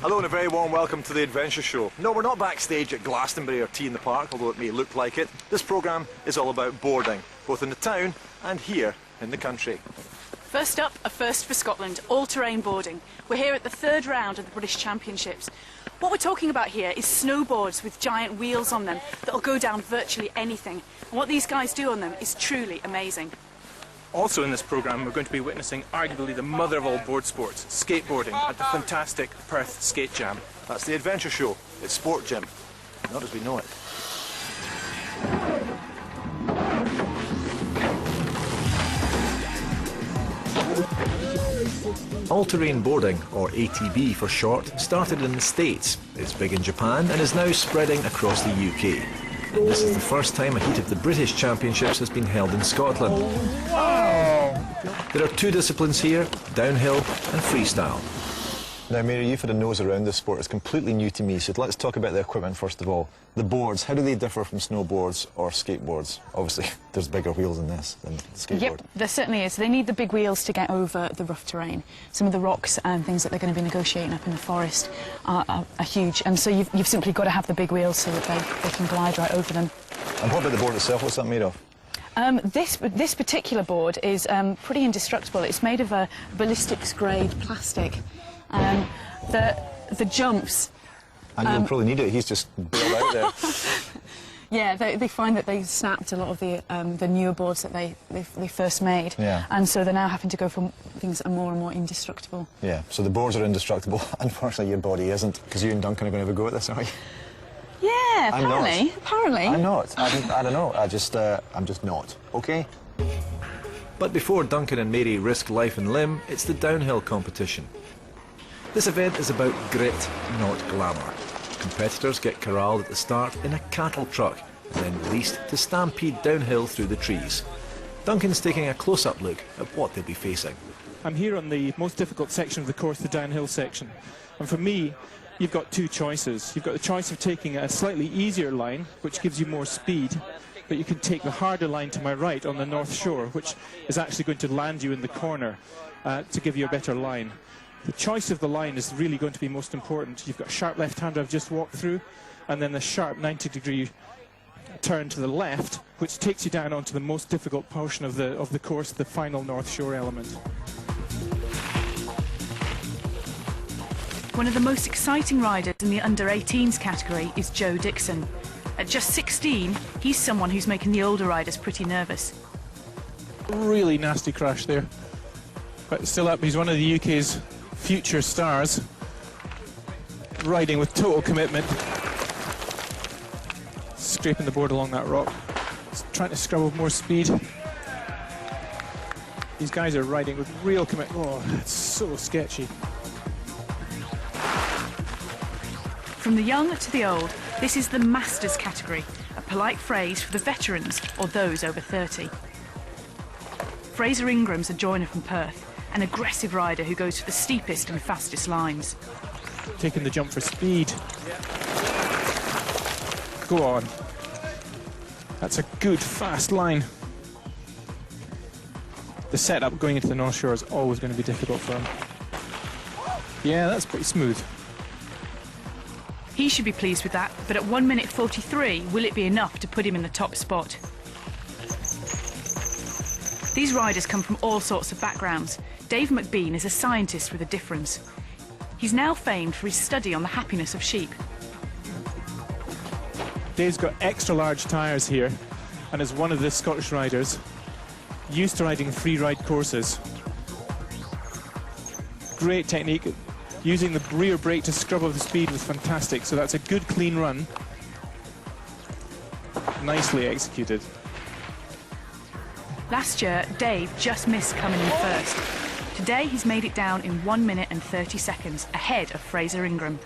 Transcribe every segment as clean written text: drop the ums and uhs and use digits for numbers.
Hello and a very warm welcome to the Adventure Show. No, we're not backstage at Glastonbury or Tea in the Park, although it may look like it. This programme is all about boarding, both in the town and here in the country. First up, a first for Scotland, all-terrain boarding. We're here at the third round of the British Championships. What we're talking about here is snowboards with giant wheels on them that'll go down virtually anything. And what these guys do on them is truly amazing. Also in this programme, we're going to be witnessing arguably the mother of all board sports, skateboarding, at the fantastic Perth Skate Jam. That's the Adventure Show. It's Sport Gym, not as we know it. All-terrain boarding, or ATB for short, started in the States. It's big in Japan and is now spreading across the UK. And this is the first time a heat of the British Championships has been held in Scotland. Oh, wow! There are two disciplines here, downhill and freestyle. Now, Mary, you've had a nose around this sport. It's completely new to me, so let's talk about the equipment first of all. The boards, how do they differ from snowboards or skateboards? Obviously, there's bigger wheels in this than the skateboard. Yep, there certainly is. They need the big wheels to get over the rough terrain. Some of the rocks and things that they're going to be negotiating up in the forest are huge, and so you've simply got to have the big wheels so that they can glide right over them. And what about the board itself? What's that made of? This particular board is pretty indestructible. It's made of a ballistics-grade plastic. The jumps... And you'll probably need it. He's just bailed out there. Yeah, they find that they snapped a lot of the newer boards that they first made. Yeah. And so they're now having to go for things that are more and more indestructible. Yeah, so the boards are indestructible. Unfortunately, your body isn't, because you and Duncan are going to have a go at this, aren't you? Yeah, apparently. Apparently. I'm not. I don't know. I'm just not. Okay? But before Duncan and Mary risk life and limb, it's the downhill competition. This event is about grit, not glamour. Competitors get corralled at the start in a cattle truck and then released to stampede downhill through the trees. Duncan's taking a close-up look at what they'll be facing. I'm here on the most difficult section of the course, the downhill section. And for me, you've got two choices. You've got the choice of taking a slightly easier line, which gives you more speed, but you can take the harder line to my right on the North Shore, which is actually going to land you in the corner to give you a better line. The choice of the line is really going to be most important. You've got a sharp left-hander I've just walked through, and then the sharp 90-degree turn to the left, which takes you down onto the most difficult portion of the course, the final North Shore element. One of the most exciting riders in the under-18s category is Joe Dixon. At just 16, he's someone who's making the older riders pretty nervous. Really nasty crash there, but still up. He's one of the UK's future stars, riding with total commitment, scraping the board along that rock, trying to scrub up more speed. These guys are riding with real commitment. Oh, it's so sketchy. From the young to the old, this is the Masters category, a polite phrase for the veterans or those over 30. Fraser Ingram's a joiner from Perth, an aggressive rider who goes for the steepest and fastest lines. Taking the jump for speed. Go on. That's a good, fast line. The setup going into the North Shore is always going to be difficult for him. Yeah, that's pretty smooth. He should be pleased with that, but at 1 minute 43, will it be enough to put him in the top spot? These riders come from all sorts of backgrounds. Dave McBean is a scientist with a difference. He's now famed for his study on the happiness of sheep. Dave's got extra large tyres here, and is one of the Scottish riders used to riding free ride courses. Great technique. Using the rear brake to scrub up the speed was fantastic, so that's a good clean run. Nicely executed. Last year, Dave just missed coming in first. Today, he's made it down in 1 minute and 30 seconds, ahead of Fraser Ingram.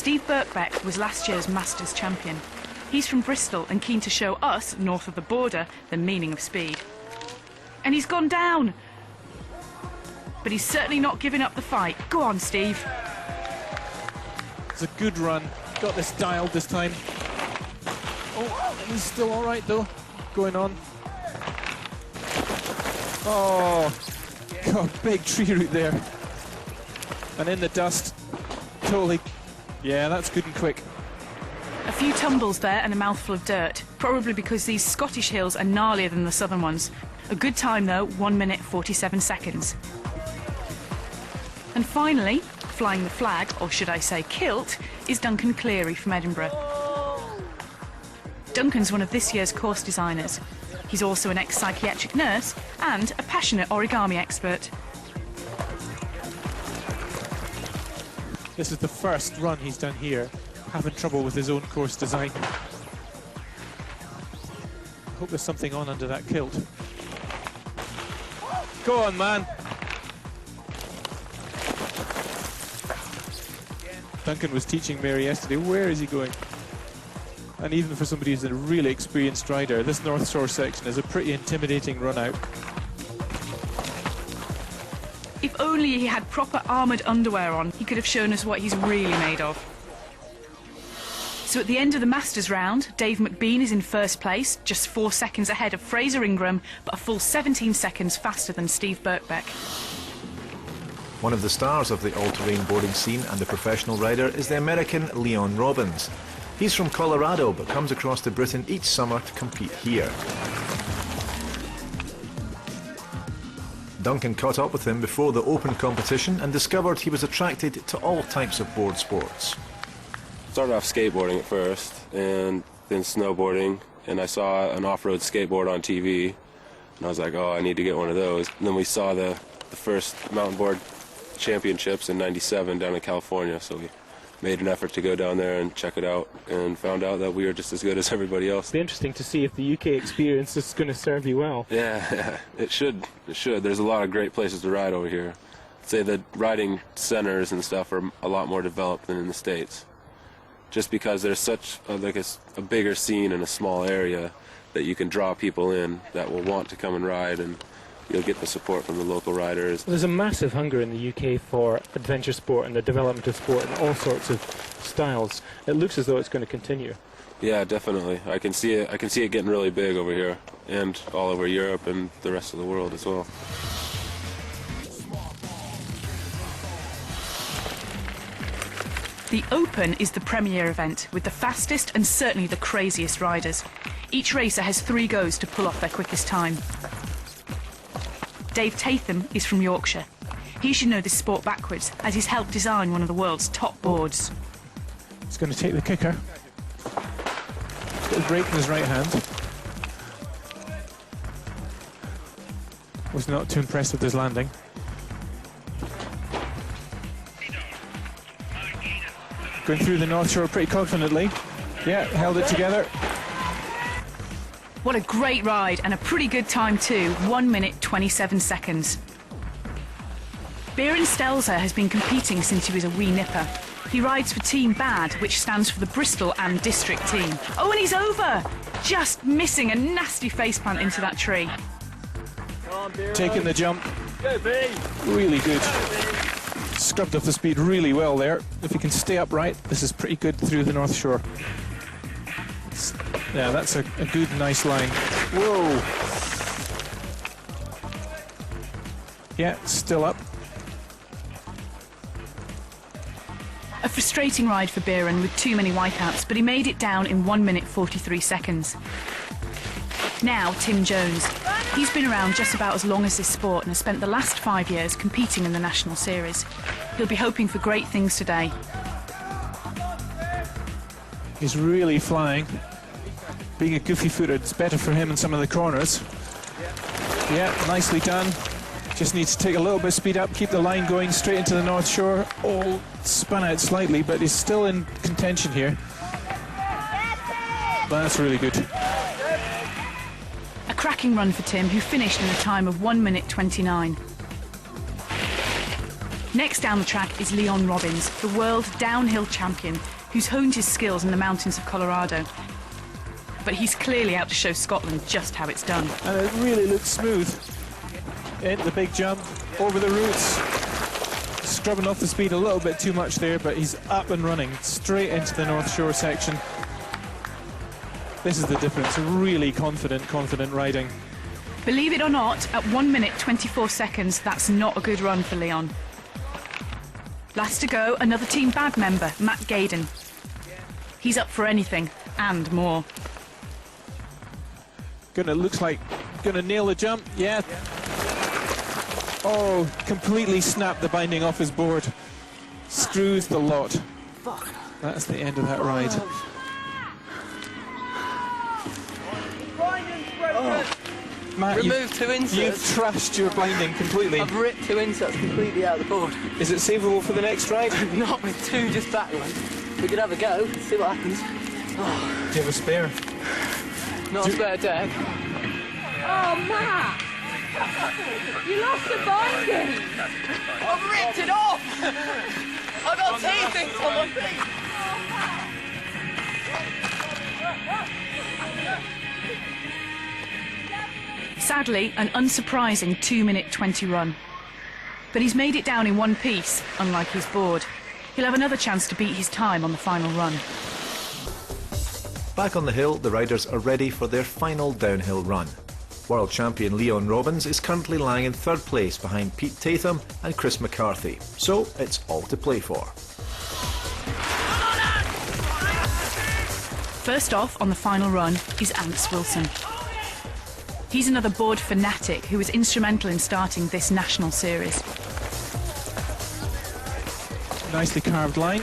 Steve Birkbeck was last year's Masters champion. He's from Bristol and keen to show us, north of the border, the meaning of speed. And he's gone down! But he's certainly not giving up the fight. Go on, Steve. It's a good run. Got this dialed this time. Oh, he's still all right though. Going on. Oh, got a big tree root there. And in the dust. Totally. Yeah, that's good and quick. A few tumbles there and a mouthful of dirt. Probably because these Scottish hills are gnarlier than the southern ones. A good time though, 1 minute 47 seconds. And finally, flying the flag, or should I say kilt, is Duncan Cleary from Edinburgh. Duncan's one of this year's course designers. He's also an ex-psychiatric nurse and a passionate origami expert. This is the first run he's done here, having trouble with his own course design. I hope there's something on under that kilt. Go on, man! Duncan was teaching Mary yesterday, where is he going? And even for somebody who's a really experienced rider, this North Shore section is a pretty intimidating run out. If only he had proper armoured underwear on, he could have shown us what he's really made of. So at the end of the Masters round, Dave McBean is in first place, just 4 seconds ahead of Fraser Ingram, but a full 17 seconds faster than Steve Birkbeck. One of the stars of the all-terrain boarding scene and a professional rider is the American Leon Robbins. He's from Colorado but comes across to Britain each summer to compete here. Duncan caught up with him before the Open competition and discovered he was attracted to all types of board sports. Started off skateboarding at first and then snowboarding, and I saw an off-road skateboard on TV and I was like, oh, I need to get one of those. And then we saw the first mountain board championships in '97 down in California, so we made an effort to go down there and check it out and found out that we were just as good as everybody else. It'll be interesting to see if the UK experience is going to serve you well. Yeah, it should. It should. There's a lot of great places to ride over here. I'd say the riding centers and stuff are a lot more developed than in the States. Just because there's such a bigger scene in a small area that you can draw people in that will want to come and ride, and you'll get the support from the local riders. There's a massive hunger in the UK for adventure sport and the development of sport in all sorts of styles. It looks as though it's going to continue. Yeah, definitely. I can see it. I can see it getting really big over here and all over Europe and the rest of the world as well. The Open is the premier event with the fastest and certainly the craziest riders. Each racer has 3 goes to pull off their quickest time. Dave Tatham is from Yorkshire. He should know this sport backwards, as he's helped design one of the world's top boards. He's going to take the kicker. He's got his brake in his right hand. Was not too impressed with his landing. Going through the North Shore pretty confidently. Yeah, held it together. What a great ride, and a pretty good time too, 1 minute 27 seconds. Björn Stelzer has been competing since he was a wee nipper. He rides for Team BAD, which stands for the Bristol and District team. Oh, and he's over! Just missing a nasty faceplant into that tree. Taking the jump. Really good. Scrubbed up the speed really well there. If he can stay upright, this is pretty good through the North Shore. Yeah, that's a good, nice line. Whoa! Yeah, still up. A frustrating ride for Björn with too many wipeouts, but he made it down in 1 minute 43 seconds. Now, Tim Jones. He's been around just about as long as this sport and has spent the last 5 years competing in the National Series. He'll be hoping for great things today. He's really flying. Being a goofy-footed, it's better for him in some of the corners. Yeah, nicely done. Just needs to take a little bit of speed up, keep the line going straight into the North Shore. Oh, spun out slightly, but he's still in contention here. That's really good. A cracking run for Tim, who finished in a time of 1 minute 29. Next down the track is Leon Robbins, the world downhill champion, who's honed his skills in the mountains of Colorado. But he's clearly out to show Scotland just how it's done. And it really looks smooth. Into the big jump, over the roots. Scrubbing off the speed a little bit too much there, but he's up and running straight into the North Shore section. This is the difference, really confident riding. Believe it or not, at 1 minute 24 seconds, that's not a good run for Leon. Last to go, another Team BAD member, Matt Gaydon. He's up for anything, and more. Looks like gonna nail the jump, yeah. Oh, completely snapped the binding off his board. Screws the lot. Fuck. That's the end of that ride. Matt, Remove 2 inserts. You've trashed your binding completely. I've ripped 2 inserts completely out of the board. Is it savable for the next ride? Not with 2 just back ones. We could have a go, see what happens. Oh. Do you have a spare? Not a spare deck. Oh, Matt! You lost the binding! I've ripped it off! I've got tea things on my feet! Sadly, an unsurprising 2 minute 20 run. But he's made it down in one piece, unlike his board. He'll have another chance to beat his time on the final run. Back on the hill, the riders are ready for their final downhill run. World champion Leon Robbins is currently lying in 3rd place behind Pete Tatham and Chris McCarthy, so it's all to play for. First off on the final run is Ants Wilson. He's another board fanatic who was instrumental in starting this national series. Nicely carved line.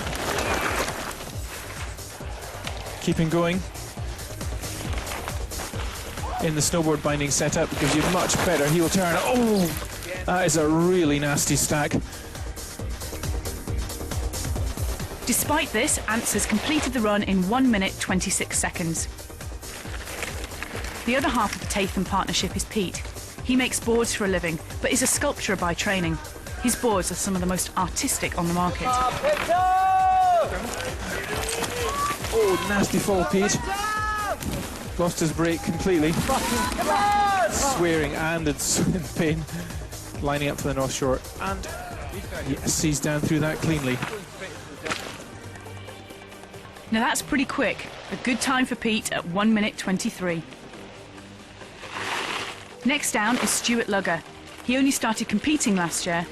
Keeping going. In the snowboard binding setup gives you much better heel turn. Oh, that is a really nasty stack. Despite this, Ants has completed the run in 1 minute 26 seconds. The other half of the Tatham partnership is Pete. He makes boards for a living, but is a sculptor by training. His boards are some of the most artistic on the market. Oh, nasty fall, Pete. Lost his brake completely. Swearing and in pain. Lining up for the North Shore. And yes, he's down through that cleanly. Now that's pretty quick. A good time for Pete at 1 minute 23. Next down is Stuart Lugger. He only started competing last year.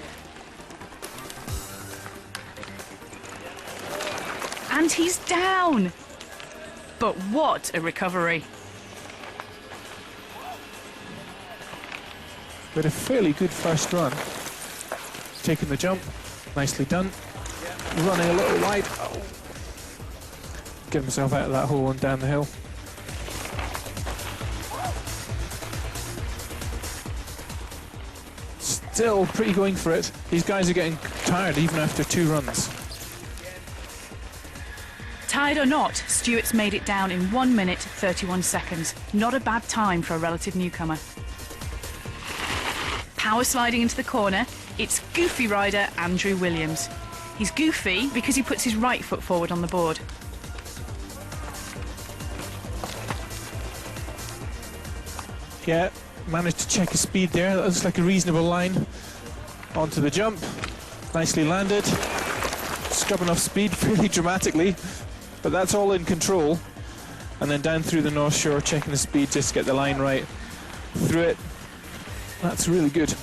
And he's down! But what a recovery. But a fairly good first run. Taking the jump, nicely done. Running a little wide. Oh. Get himself out of that hole and down the hill. Still pretty going for it. These guys are getting tired even after 2 runs. Tired or not, Stuart's made it down in 1 minute 31 seconds. Not a bad time for a relative newcomer. Power sliding into the corner, it's goofy rider Andrew Williams. He's goofy because he puts his right foot forward on the board. Yeah, managed to check his speed there. That looks like a reasonable line. Onto the jump. Nicely landed. Scrubbing off speed fairly dramatically, but that's all in control. And then down through the North Shore, checking the speed just to get the line right. Through it. That's really good.